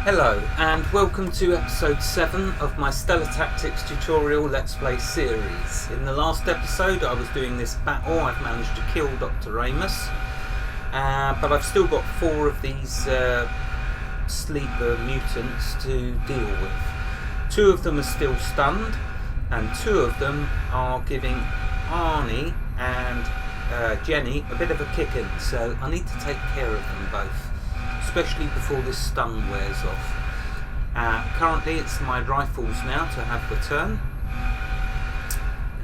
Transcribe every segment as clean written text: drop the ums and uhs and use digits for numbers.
Hello and welcome to episode 7 of my Stellar Tactics tutorial Let's Play series. In the last episode I was doing this battle. I've managed to kill Dr. Ramos, but I've still got 4 of these sleeper mutants to deal with. 2 of them are still stunned and 2 of them are giving Arnie and Jenny a bit of a kicking, so I need to take care of them both, especially before this stun wears off. Currently it's my rifles now to have the turn,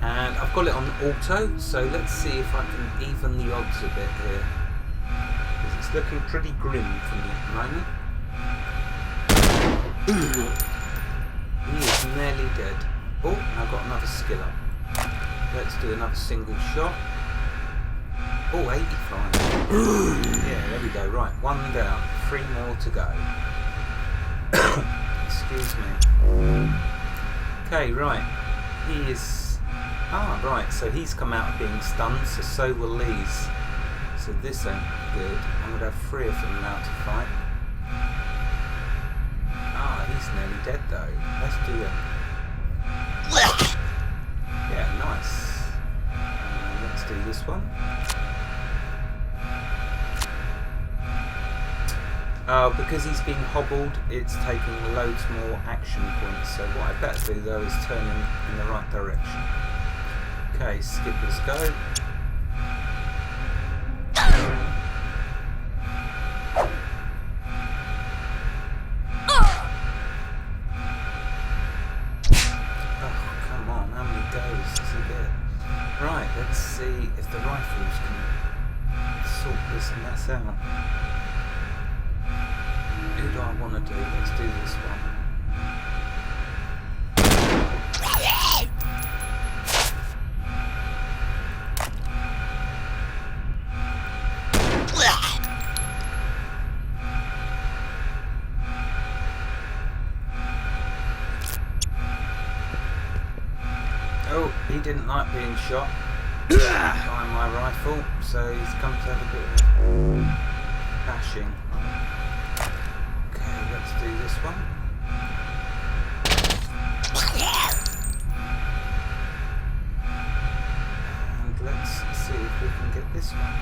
and I've got it on auto, so let's see if I can even the odds a bit here, because it's looking pretty grim for me at the moment. He is nearly dead. Oh, and I've got another skill up. Let's do another single shot. Oh, 85. Yeah, there we go. Right, 1 down, 3 more to go. Excuse me. Okay, right. He is... right, so he's come out of being stunned, so will these. So this ain't good. I'm going to have 3 of them now to fight. He's nearly dead though. Let's do it. Yeah, nice. Let's do this one. Because he's been hobbled, it's taking loads more action points, so what I better do though is turn him in the right direction. Okay, skippers go. Oh, come on, how many goes does he get? Right, let's see if the rifles can sort this mess out. Who do I want to do? Let's do this one. Oh, he didn't like being shot by my rifle, so he's come to have a bit of a bashing. Let's do this one. And let's see if we can get this one.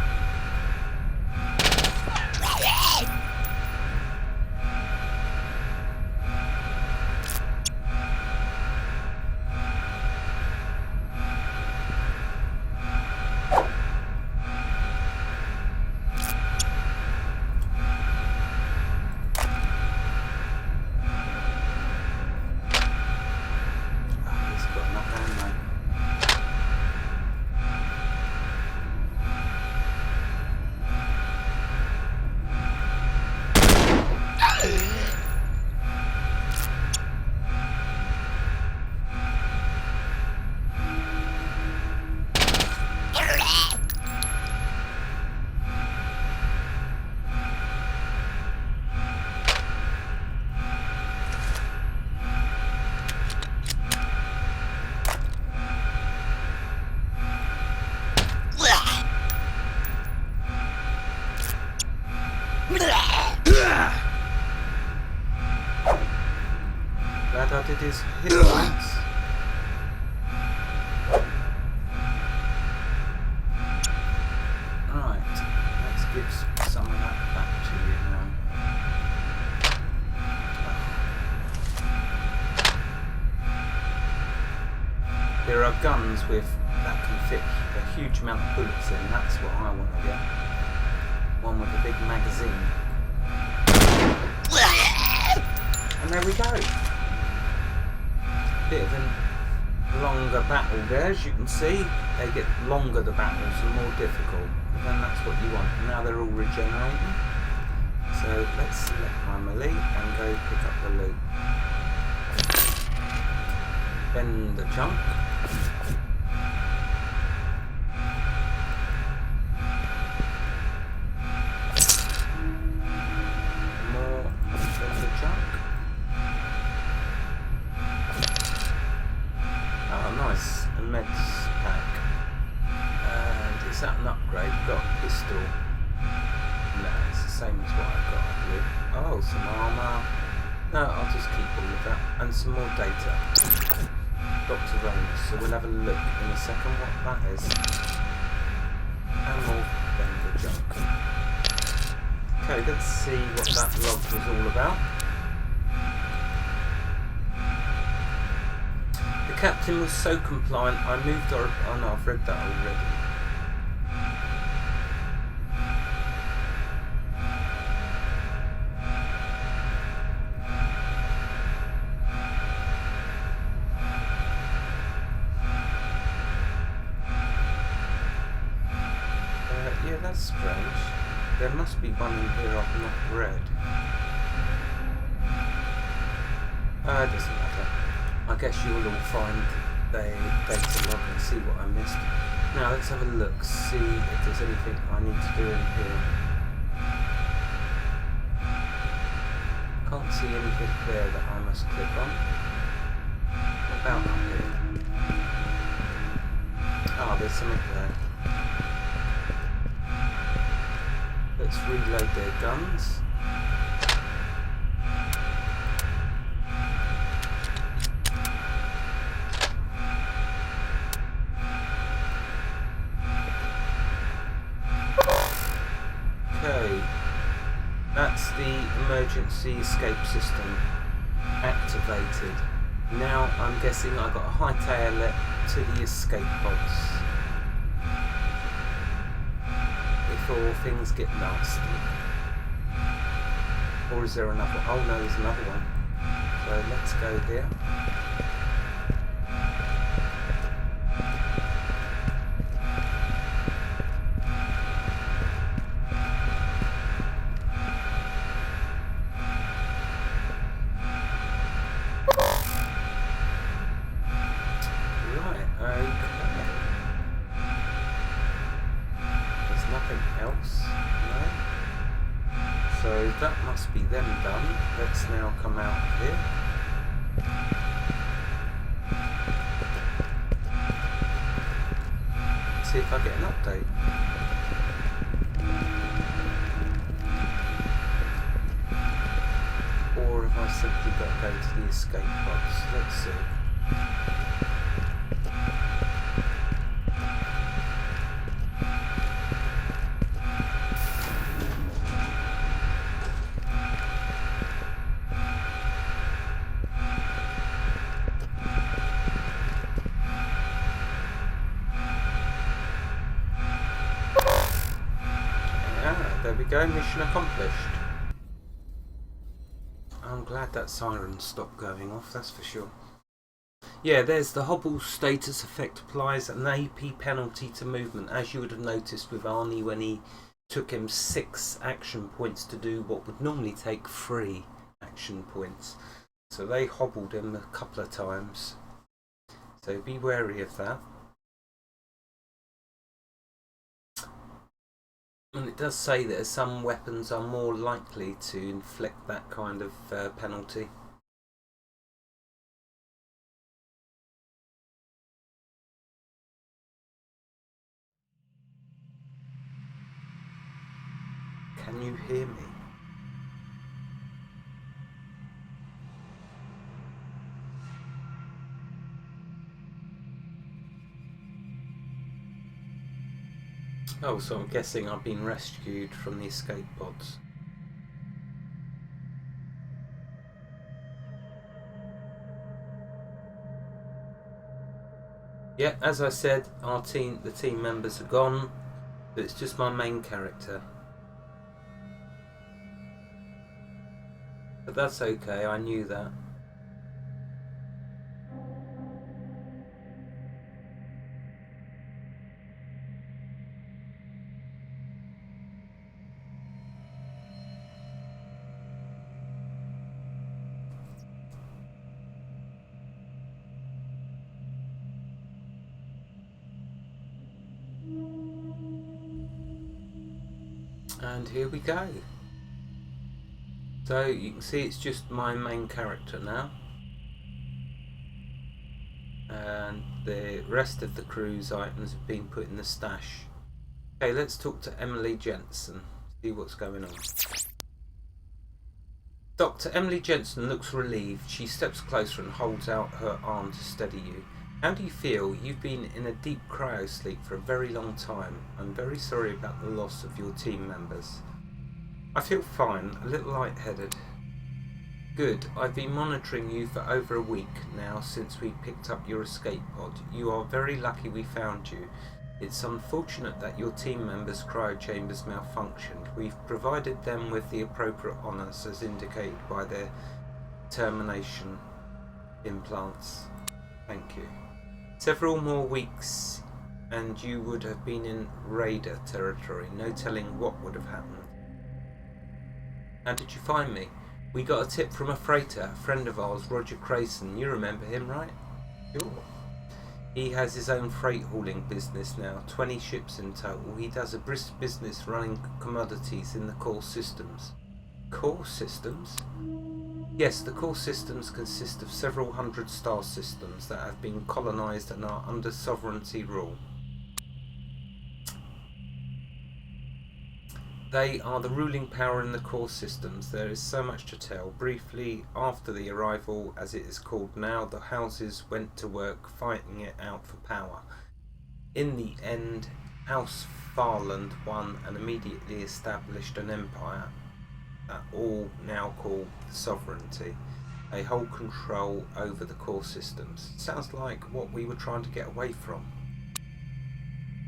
Glad I did his hit points. Right, let's give some of that back to you now. There are guns with that can fit a huge amount of bullets in. That's what I want to get. One with a big magazine. And there we go. Bit of a longer battle there, as you can see. They get longer, the battles, and more difficult. But then that's what you want. And now they're all regenerating. So let's select my melee and go pick up the loot. Bend the chunk. More bend the chunk. Nice, a meds pack. And is that an upgrade? Got a pistol. No, it's the same as what I've got, I believe. Oh, some armour. No, I'll just keep all of that. And some more data. Dr. Ramos. So we'll have a look in a second what that is. And more vendor junk. Okay, let's see what that log was all about. The captain was so compliant, I moved our... Oh no, I've read that already. Yeah, that's strange. There must be one in here I've not read. It doesn't matter. I guess you'll all find the data log and see what I missed. Now let's have a look, see if there's anything I need to do in here. Can't see anything there that I must click on. What about up here? Ah, there's something there. Let's reload their guns. Okay, that's the emergency escape system activated. Now I'm guessing I got a hightail it to the escape pods before things get nasty. Or is there another? Oh no, there's another one. So let's go here. That must be them done. Let's now come out here. See if I get an update. Or if I simply got to go to the escape pods. Let's see. There we go, mission accomplished. I'm glad that siren stopped going off, that's for sure. Yeah, there's the hobble status effect applies an AP penalty to movement, as you would have noticed with Arnie when he took him 6 action points to do what would normally take 3 action points. So they hobbled him a couple of times. So be wary of that. And it does say that some weapons are more likely to inflict that kind of penalty. Can you hear me? Oh, so I'm guessing I've been rescued from the escape pods. Yeah, as I said, the team members are gone. It's just my main character. But that's okay, I knew that. And here we go. So you can see it's just my main character now. And the rest of the crew's items have been put in the stash. Okay, let's talk to Emily Jensen. See what's going on. Dr. Emily Jensen looks relieved. She steps closer and holds out her arm to steady you. How do you feel? You've been in a deep cryosleep for a very long time. I'm very sorry about the loss of your team members. I feel fine, a little lightheaded. Good. I've been monitoring you for over a week now since we picked up your escape pod. You are very lucky we found you. It's unfortunate that your team members' cryochambers malfunctioned. We've provided them with the appropriate honours as indicated by their termination implants. Thank you. Several more weeks and you would have been in Raider territory. No telling what would have happened. How did you find me? We got a tip from a freighter, a friend of ours, Roger Crayson. You remember him, right? Sure. He has his own freight hauling business now, 20 ships in total. He does a brisk business running commodities in the core systems. Core systems? Yes, the core systems consist of several hundred star systems that have been colonised and are under sovereignty rule. They are the ruling power in the core systems. There is so much to tell. Briefly, after the arrival, as it is called now, the houses went to work fighting it out for power. In the end, House Farland won and immediately established an empire that all now call the sovereignty. They hold control over the core systems. Sounds like what we were trying to get away from.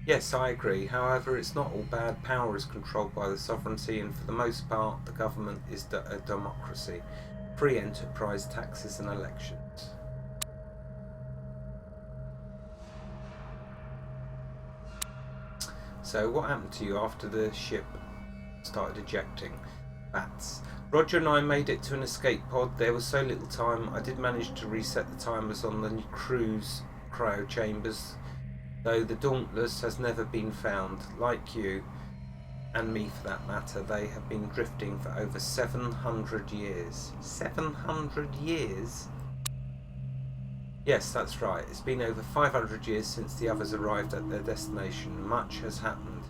Yes, I agree. However, it's not all bad. Power is controlled by the sovereignty, and for the most part, the government is a democracy. Free enterprise, taxes and elections. So, what happened to you after the ship started ejecting? Vats. Roger and I made it to an escape pod. There was so little time. I did manage to reset the timers on the crew's cryo chambers, though the Dauntless has never been found. Like you, and me for that matter, they have been drifting for over 700 years. 700 years? Yes, that's right. It's been over 500 years since the others arrived at their destination. Much has happened.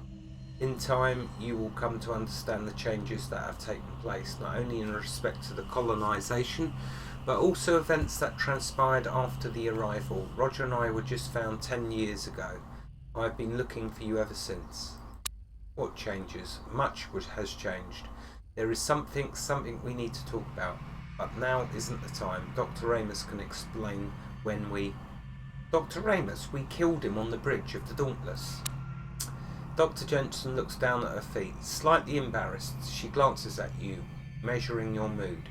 In time, you will come to understand the changes that have taken place, not only in respect to the colonisation, but also events that transpired after the arrival. Roger and I were just found 10 years ago. I've been looking for you ever since. What changes? Much has changed. There is something we need to talk about, but now isn't the time. Dr. Ramos can explain when we... Dr. Ramos, we killed him on the bridge of the Dauntless. Dr. Jensen looks down at her feet, slightly embarrassed. She glances at you, measuring your mood.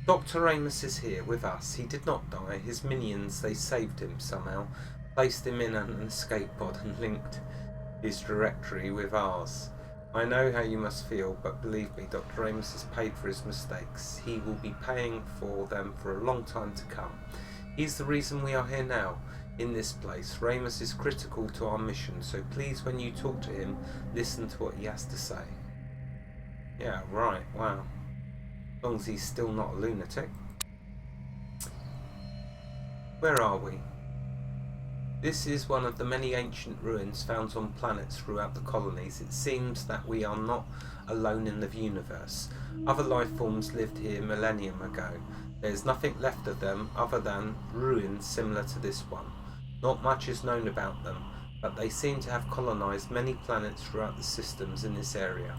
Dr. Ramos is here with us. He did not die. His minions, they saved him somehow, placed him in an escape pod and linked his directory with ours. I know how you must feel, but believe me, Dr. Ramos has paid for his mistakes. He will be paying for them for a long time to come. He's the reason we are here now, in this place. Ramos is critical to our mission, so please, when you talk to him, listen to what he has to say. Yeah, right, wow. As long as he's still not a lunatic. Where are we? This is one of the many ancient ruins found on planets throughout the colonies. It seems that we are not alone in the universe. Other life forms lived here millennium ago. There is nothing left of them other than ruins similar to this one. Not much is known about them, but they seem to have colonized many planets throughout the systems in this area.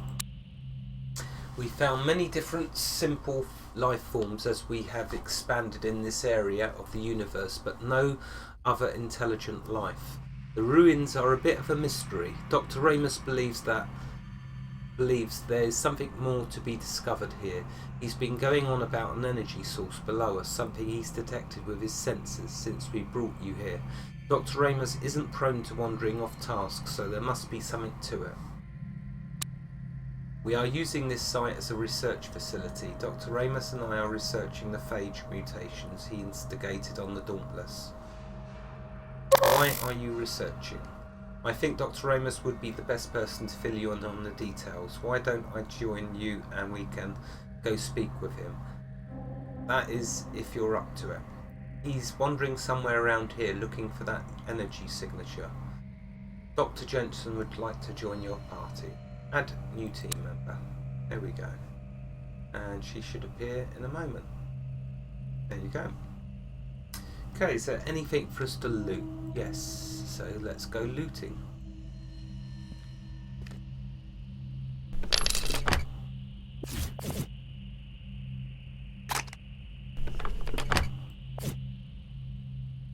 We found many different simple life forms as we have expanded in this area of the universe, but no other intelligent life. The ruins are a bit of a mystery. Dr. Ramos believes there is something more to be discovered here. He's been going on about an energy source below us, something he's detected with his senses since we brought you here. Dr. Ramos isn't prone to wandering off task, so there must be something to it. We are using this site as a research facility. Dr. Ramos and I are researching the phage mutations he instigated on the Dauntless. Why are you researching? I think Dr. Ramos would be the best person to fill you in on the details. Why don't I join you and we can go speak with him? That is, if you're up to it. He's wandering somewhere around here looking for that energy signature. Dr. Jensen would like to join your party. Add new team member. There we go. and she should appear in a moment. There you go. Okay, is there anything for us to loot? Yes, so let's go looting.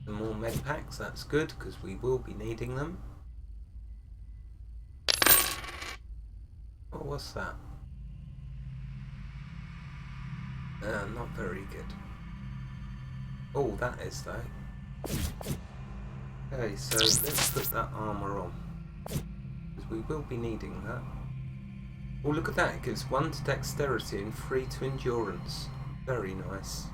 Some more med packs, that's good because we will be needing them. Oh, what's that? Not very good. Oh, that is though. Okay, so let's put that armour on, because we will be needing that. Oh, look at that, it gives 1 to dexterity and 3 to endurance. Very nice.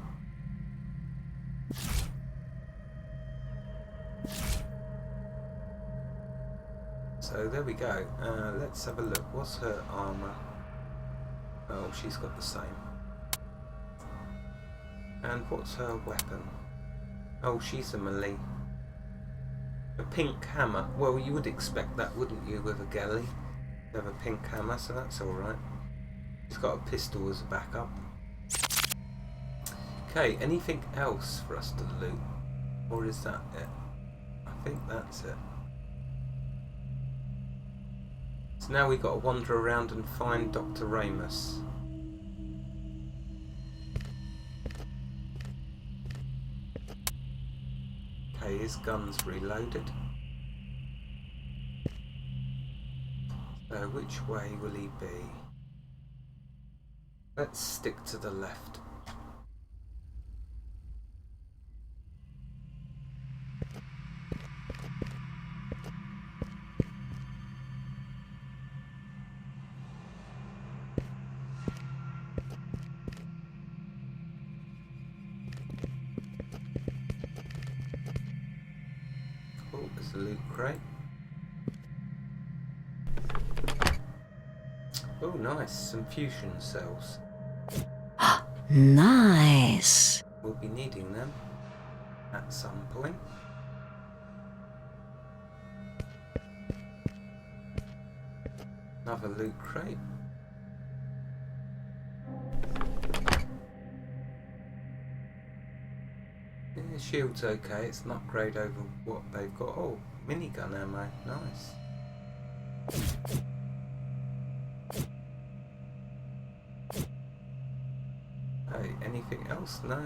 So there we go. Let's have a look. What's her armour? Oh, she's got the same. And what's her weapon? Oh, she's a melee. A pink hammer. Well, you would expect that, wouldn't you, with a ghillie? You have a pink hammer, so that's alright. She's got a pistol as a backup. Okay, anything else for us to loot? Or is that it? I think that's it. So now we've got to wander around and find Dr. Ramos. Okay, his gun's reloaded. So which way will he be? Let's stick to the left. Oh, there's a loot crate. Oh, nice. Some fusion cells. Nice. We'll be needing them at some point. Another loot crate. Yeah, the shield's okay. It's an upgrade over what they've got. Oh, minigun ammo. Nice. Hey, anything else? No.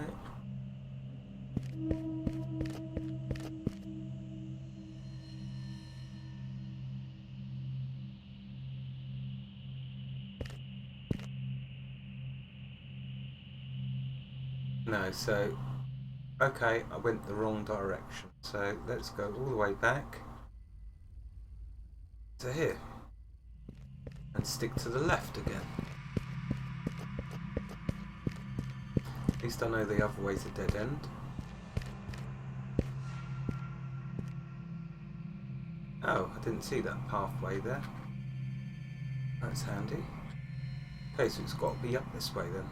No, so okay, I went the wrong direction. So let's go all the way back to here and stick to the left again. At least I know the other way's a dead end. Oh, I didn't see that pathway there. That's handy. Okay, so it's got to be up this way then.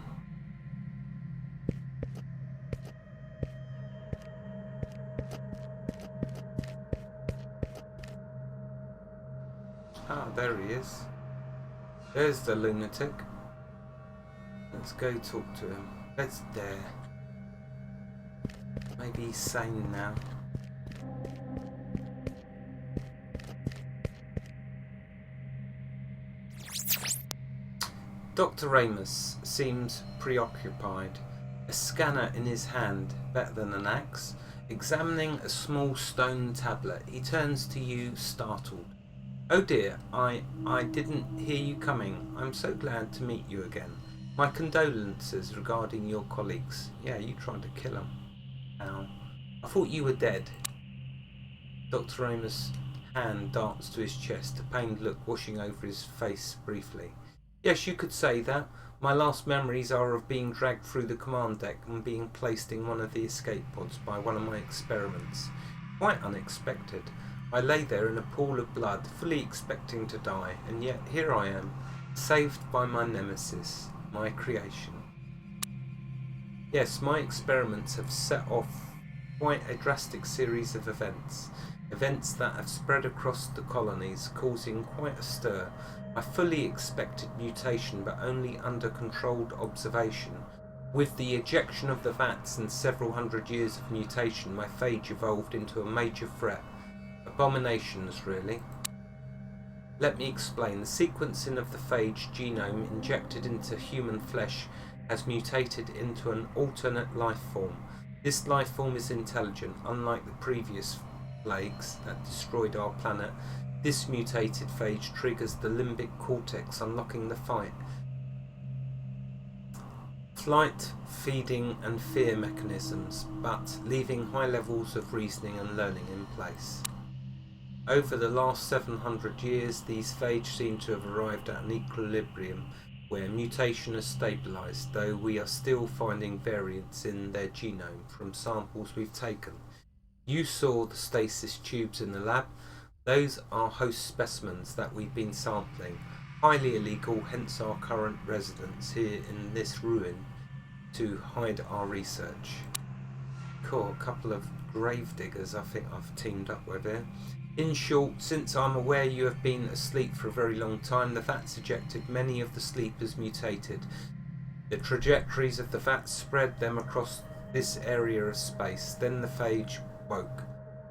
Ah, there he is. There's the lunatic. Let's go talk to him. Let's dare. Maybe he's sane now. Dr. Ramos seems preoccupied. A scanner in his hand, better than an axe. Examining a small stone tablet, he turns to you, startled. Oh dear, I didn't hear you coming. I'm so glad to meet you again. My condolences regarding your colleagues. Yeah, you tried to kill them. Ow. I thought you were dead. Dr. Ramos' hand darts to his chest, a pained look washing over his face briefly. Yes, you could say that. My last memories are of being dragged through the command deck and being placed in one of the escape pods by one of my experiments. Quite unexpected. I lay there in a pool of blood, fully expecting to die, and yet here I am, saved by my nemesis, my creation. Yes, my experiments have set off quite a drastic series of events. Events that have spread across the colonies, causing quite a stir. I fully expected mutation, but only under controlled observation. With the ejection of the Vats and several hundred years of mutation, my phage evolved into a major threat. Abominations, really. Let me explain. The sequencing of the phage genome injected into human flesh has mutated into an alternate life form. This life form is intelligent, unlike the previous plagues that destroyed our planet. This mutated phage triggers the limbic cortex, unlocking the flight, feeding and fear mechanisms, but leaving high levels of reasoning and learning in place. Over the last 700 years, these phage seem to have arrived at an equilibrium where mutation has stabilised, though we are still finding variants in their genome from samples we've taken. You saw the stasis tubes in the lab. Those are host specimens that we've been sampling. Highly illegal, hence our current residence here in this ruin to hide our research. Cool, a couple of grave diggers I think I've teamed up with here. In short, since I'm aware you have been asleep for a very long time, the Vats ejected many of the sleepers mutated. The trajectories of the Vats spread them across this area of space. Then the phage woke,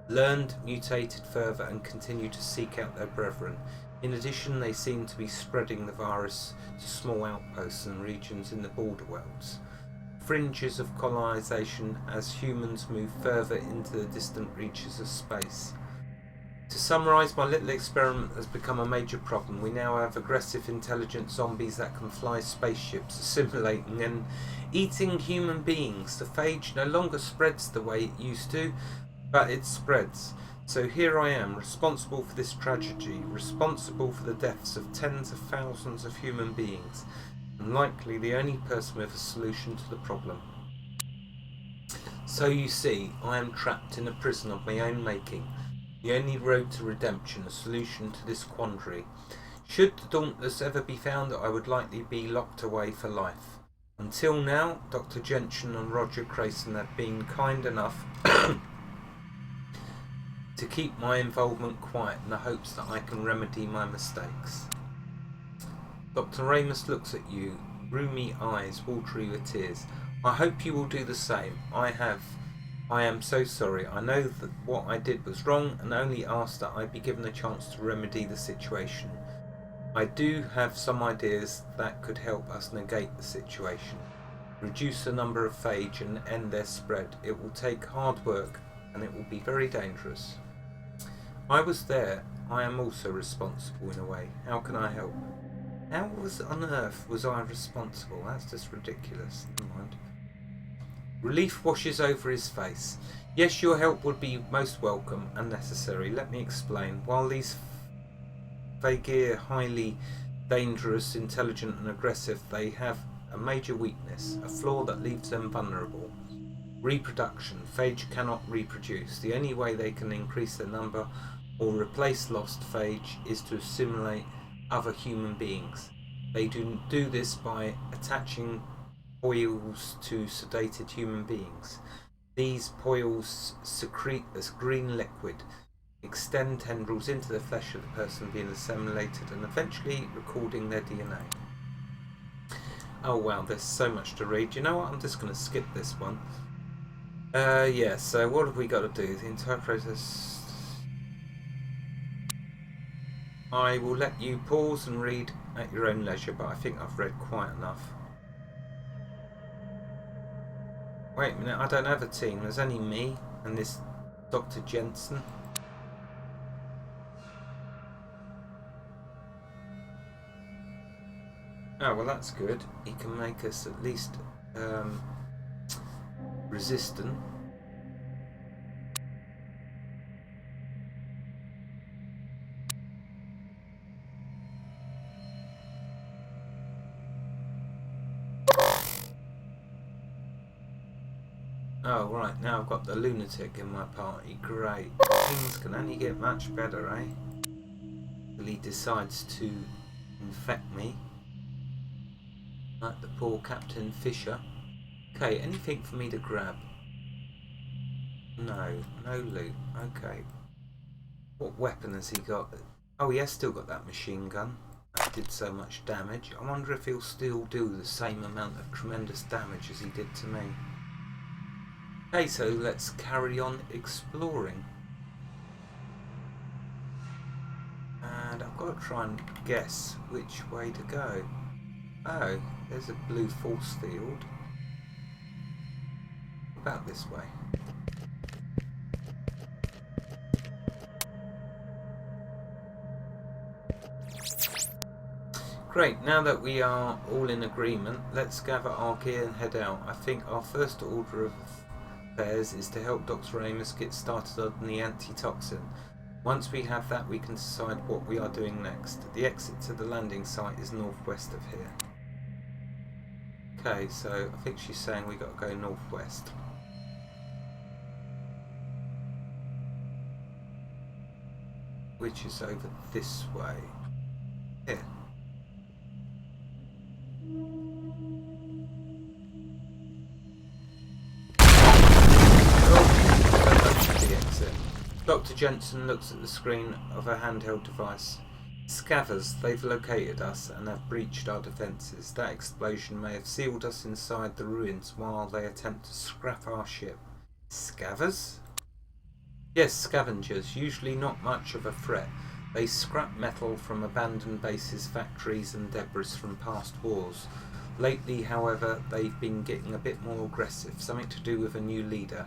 learned, mutated further, and continued to seek out their brethren. In addition, they seem to be spreading the virus to small outposts and regions in the border worlds. Fringes of colonization as humans move further into the distant reaches of space. To summarise, my little experiment has become a major problem. We now have aggressive, intelligent zombies that can fly spaceships, assimilating and eating human beings. The phage no longer spreads the way it used to, but it spreads. So here I am, responsible for this tragedy, responsible for the deaths of tens of thousands of human beings, and likely the only person with a solution to the problem. So you see, I am trapped in a prison of my own making. The only road to redemption, a solution to this quandary. Should the Dauntless ever be found, I would likely be locked away for life. Until now, Dr. Jensen and Roger Crayson have been kind enough to keep my involvement quiet in the hopes that I can remedy my mistakes. Dr. Ramos looks at you, rheumy eyes watery with tears. I hope you will do the same. I am so sorry. I know that what I did was wrong and only ask that I be given a chance to remedy the situation. I do have some ideas that could help us negate the situation, reduce the number of phage and end their spread. It will take hard work and it will be very dangerous. I was there. I am also responsible in a way. How can I help? How on earth was I responsible? That's just ridiculous. Never mind. Relief washes over his face. Yes, your help would be most welcome and necessary. Let me explain. While these Phage are highly dangerous, intelligent and aggressive, they have a major weakness, a flaw that leaves them vulnerable. Reproduction. Phage cannot reproduce. The only way they can increase their number or replace lost phage is to assimilate other human beings. They do this by attaching oils to sedated human beings. These oils secrete this green liquid, extend tendrils into the flesh of the person being assimilated and eventually recording their DNA. Oh wow, there's so much to read. You know what, I'm just going to skip this one. Yeah, so what have we got to do? The entire process... I will let you pause and read at your own leisure, but I think I've read quite enough. Wait a minute, I don't have a team. There's only me and this Dr. Jensen. Oh, well that's good. He can make us at least resistant. Oh right, now I've got the lunatic in my party. Great. Things can only get much better, eh? Till he decides to infect me. Like the poor Captain Fisher. Okay, anything for me to grab? No, no loot. Okay. What weapon has he got? Oh, he has still got that machine gun. That did so much damage. I wonder if he'll still do the same amount of tremendous damage as he did to me. Okay, so let's carry on exploring. And I've got to try and guess which way to go. Oh, there's a blue force field. About this way. Great, now that we are all in agreement, let's gather our gear and head out. I think our first order of affairs is to help Dr. Ramos get started on the antitoxin. Once we have that, we can decide what we are doing next. The exit to the landing site is northwest of here. Okay, so I think she's saying we got to go northwest. Which is over this way. Here. Dr. Jensen looks at the screen of her handheld device. Scavers, they've located us and have breached our defences. That explosion may have sealed us inside the ruins while they attempt to scrap our ship. Scavers? Yes, scavengers, usually not much of a threat. They scrap metal from abandoned bases, factories and debris from past wars. Lately, however, they've been getting a bit more aggressive, something to do with a new leader.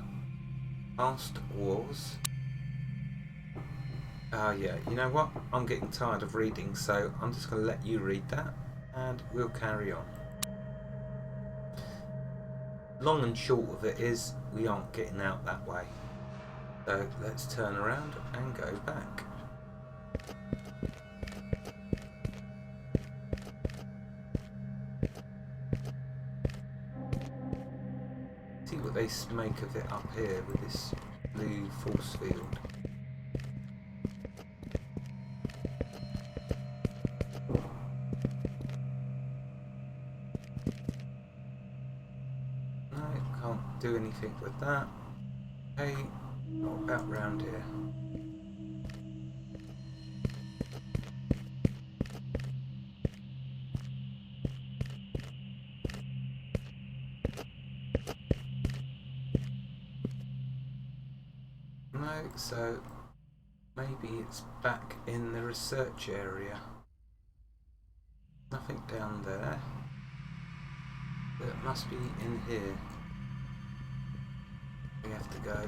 Past wars? Yeah, you know what? I'm getting tired of reading, so I'm just going to let you read that, and we'll carry on. Long and short of it is, we aren't getting out that way. So let's turn around and go back. See what they make of it up here with this blue force field. Do anything with that. Okay, what about round here? No, so maybe it's back in the research area. Nothing down there. But it must be in here. We have to go.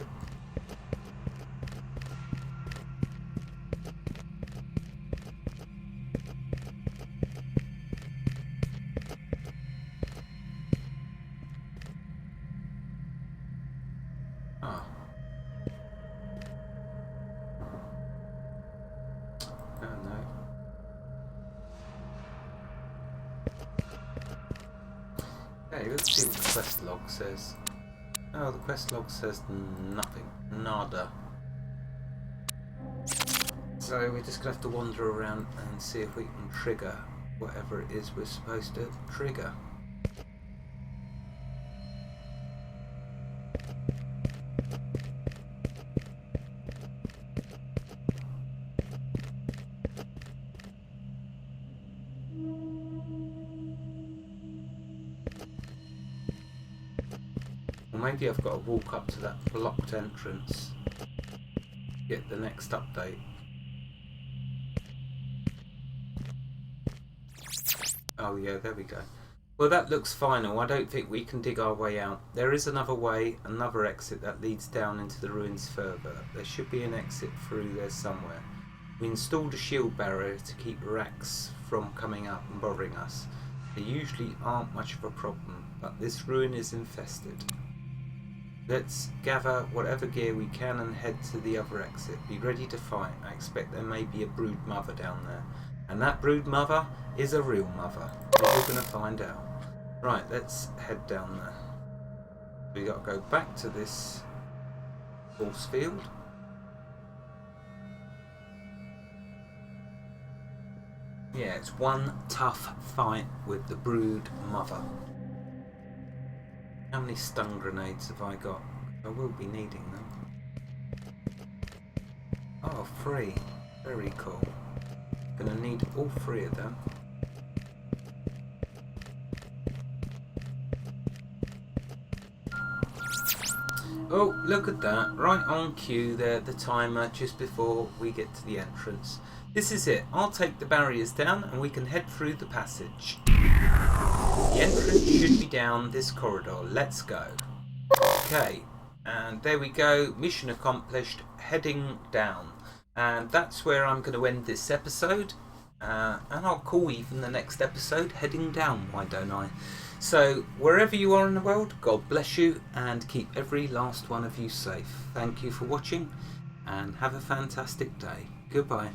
Ah. Oh no. Okay, let's see what the quest log says. Oh, the quest log says nothing. Nada. So we're just going to have to wander around and see if we can trigger whatever it is we're supposed to trigger. Maybe I've got to walk up to that blocked entrance, get the next update. Oh yeah, there we go. Well, that looks final. I don't think we can dig our way out. There is another way, another exit that leads down into the ruins further. There should be an exit through there somewhere. We installed a shield barrier to keep racks from coming up and bothering us. They usually aren't much of a problem, but this ruin is infested. Let's gather whatever gear we can and head to the other exit. Be ready to fight. I expect there may be a brood mother down there. And that brood mother is a real mother. We're going to find out. Right, let's head down there. We got to go back to this force field. Yeah, it's one tough fight with the brood mother. How many stun grenades have I got? I will be needing them. Oh, 3. Very cool. Gonna need all 3 of them. Oh, look at that. Right on cue there, the timer, just before we get to the entrance. This is it. I'll take the barriers down and we can head through the passage. The entrance should be down this corridor. Let's go. Okay, and there we go. Mission accomplished. Heading down. And that's where I'm going to end this episode. And I'll call even the next episode Heading Down, why don't I? So, wherever you are in the world, God bless you and keep every last one of you safe. Thank you for watching and have a fantastic day. Goodbye.